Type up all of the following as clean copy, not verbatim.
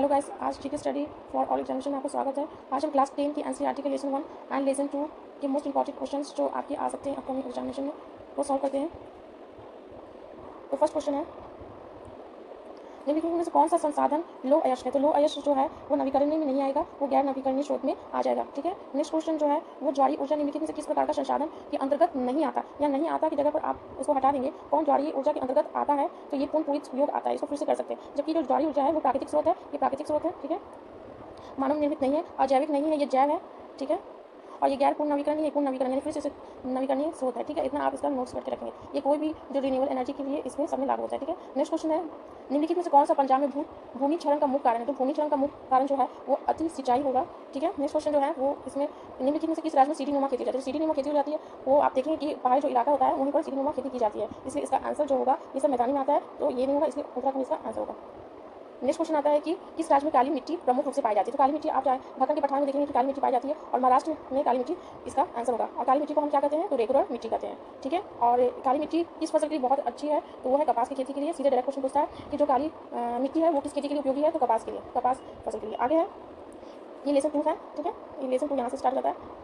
Hello guys, आज GK study for all examination में आपका स्वागत है। आज हम क्लास 10 की एनसीईआरटी के लेसन 1 एंड लेसन 2 के मोस्ट इंपॉर्टेंट क्वेश्चंस जो आपके आ सकते हैं अपकमिंग एग्जामिनेशन में वो सॉल्व करते हैं। तो फर्स्ट क्वेश्चन है, निम्नलिखित में से कौन सा संसाधन लो अयस्क है? तो लो अयस्क जो है वो नवीकरणीय में नहीं आएगा, वो गैर नवीकरणीय स्रोत में आ जाएगा। ठीक है। नेक्स्ट क्वेश्चन जो है वो ज्वारीय ऊर्जा निम्नलिखित में से किस प्रकार का संसाधन के अंतर्गत नहीं आता, या नहीं आता की जगह पर आप इसको हटा देंगे, कौन ज्वारीय ऊर्जा के अंतर्गत आता है? तो ये पूर्ण पूरित योग आता है, इसको फिर से कर सकते हैं। जबकि जो ज्वारीय ऊर्जा है वो प्राकृतिक स्रोत है, ये प्राकृतिक स्रोत है। ठीक है, मानव निर्मित नहीं है, अजैविक नहीं है, ये जैव है। ठीक है, और ये गैर पूर्ण नवीकरणीय, पूर्ण नवीकरणीय फिर से नवीकरणीय स्रोत है। ठीक है, इतना आप इसका नोट्स करके रखेंगे। ये कोई भी जो रिन्यूएबल एनर्जी के लिए इसमें सब में लागू होता है। ठीक है। नेक्स्ट क्वेश्चन है, निम्नलिखित में से कौन सा पंजाब में भूमि क्षरण का मुख्य कारण है? तो भूमि क्षरण का मुख्य कारण जो है वो अति सिंचाई होगा। ठीक है। नेक्स्ट क्वेश्चन जो है वो इसमें निम्नलिखित में से किस राज्य में सीढ़ी नुमा खेती जाती है? सीढ़ी नुमा खेती हो जाती है वो आप देखेंगे कि पहाड़ी जो इलाका होता है वहीं पर सीढ़ी नुमा खेती की जाती है, इसलिए इसका आंसर जो होगा ये सब मैदानी में आता है, तो ये नहीं होगा, इसलिए उत्तराखंड इसका आंसर होगा। नेक्स्ट क्वेश्चन आता है कि किस राज्य में काली मिट्टी प्रमुख रूप से पाई जाती है? तो काली मिट्टी आप चाहे झारखंड के पठान में देखेंगे कि काली मिट्टी पाई जाती है, और महाराष्ट्र में काली मिट्टी इसका आंसर होगा। और काली मिट्टी को हम क्या कहते हैं? तो रेगुलर मिट्टी कहते हैं। ठीक है, और काली मिट्टी किस फसल के लिए बहुत अच्छी है? तो वो है कपास की खेती के लिए। सीधे डायरेक्ट क्वेश्चन पूछता है कि जो काली मिट्टी है वो किस खेती के लिए उपयोगी है? तो कपास के लिए, कपास फसल के लिए। आगे है, ये लेसन 2 है। ठीक है, ये लेसन 2 यहाँ से स्टार्ट होता है।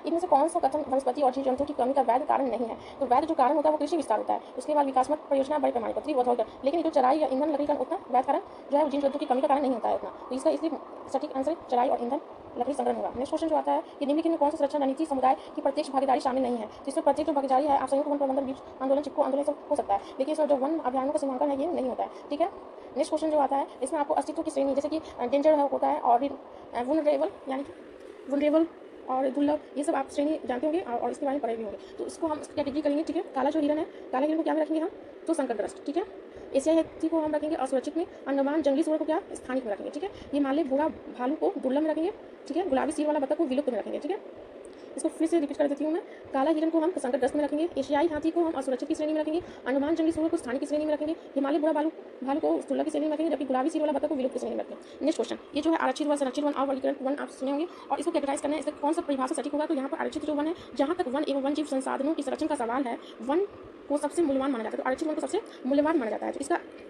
इनमें से कौन सा कथन वनस्पति और जीव जंतु की कमी का वैध कारण नहीं है? तो वैध जो कारण होता है वो कृषि विस्तार होता है, उसके बाद विकासात्मक परियोजना, बड़े पैमाने पर तीव्र होकर, लेकिन जो चराई या ईंधन लकड़ी का उतना वैध कारण जो है वो जीव जंतु की कमी का कारण नहीं होता है उतना, तो इसका इसलिए सटीक आंसर चराई और ईंधन लकड़ी संग्रहण होगा। नेक्स्ट क्वेश्चन जो आता है कि निम्नलिखित में कौन सा संरक्षण रणनीति समुदाय की प्रत्यक्ष भागीदारी शामिल नहीं है? तो इसमें प्रत्येक जो भागीदारी है, आप संयुक्त वन प्रबंधन, बीज आंदोलन, चिपको आंदोलन सब हो सकता है, लेकिन इसमें जो वन अभियानों का सीमांकन है ये नहीं होता है। ठीक है। नेक्स्ट क्वेश्चन जो आता है इसमें आपको अस्तित्व की श्रेणी जैसे कि डेंजर होता है और वुलनरेबल यानी कि वुलनरेबल और दुर्लभ, ये सब आप श्रेणी जानते होंगे और इसके बारे में पढ़े भी होंगे, तो इसको हम कैटेगरी करेंगे। ठीक है। काला जो हिरन है, काला हिरन को क्या में रखेंगे हम? तो संकटग्रस्त। ठीक है। एशियाई हाथी को हम रखेंगे असुरक्षित में। अंडमान जंगली सूअर को क्या? स्थानिक में रखेंगे। ठीक है। हिमालय भूरा भालू को दुर्लभ में रखेंगे। ठीक है। गुलाबी सिर वाला बतख को विलुप्त में रखेंगे। ठीक है, इसको फिर से रिपीट कर देती हूँ मैं। काला हिरन को हम संकटग्रस्त में रखेंगे, एशियाई हाथी को हम असुरक्षित की श्रेणी में रखेंगे, अंडमान जंगली सूअर को स्थानिक की श्रेणी में रखेंगे, हिमालय भूरा भालू को दुर्लभ की श्रेणी में रखेंगे, जबकि गुलाबी सिर वाला बतख को विलुप्त की श्रेणी में रखेंगे। नेक्स्ट क्वेश्चन, ये जो है आरक्षित वन, संरक्षित वन और वर्गीकरण वन आप सुने होंगे, और इसको कैटेगराइज करना है, इसका कौन सा परिभाषा सटीक होगा? तो यहाँ पर आरक्षित जो वन है, जहाँ तक वन एवं वन जीव संसाधनों के संरक्षण का सवाल है, वन को सबसे मूल्यवान माना जाता है, तो आरक्षित वन को सबसे मूल्यवान माना जाता है, तो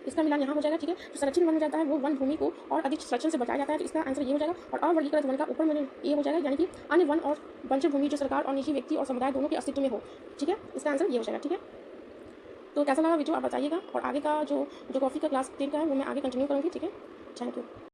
इसका मिलान यहाँ हो जाएगा। ठीक है, जो संरक्षित वन हो जाता है वो वन भूमि को और अधिक संरक्षण से बचाया जाता है, तो इसका आंसर ये हो जाएगा। और अवर्गीकृत वन का ऊपर में ये हो जाएगा, यानी कि अन्य वन और बंजर भूमि जो सरकार और निजी व्यक्ति और समुदाय दोनों के अस्तित्व में हो। ठीक है, इसका आंसर ये हो जाएगा। ठीक है, तो कैसा लगा वीडियो आप बताइएगा, और आगे का जो कॉफी का क्लास 10 का है वो मैं आगे कंटिन्यू करूँगी। ठीक है, थैंक यू।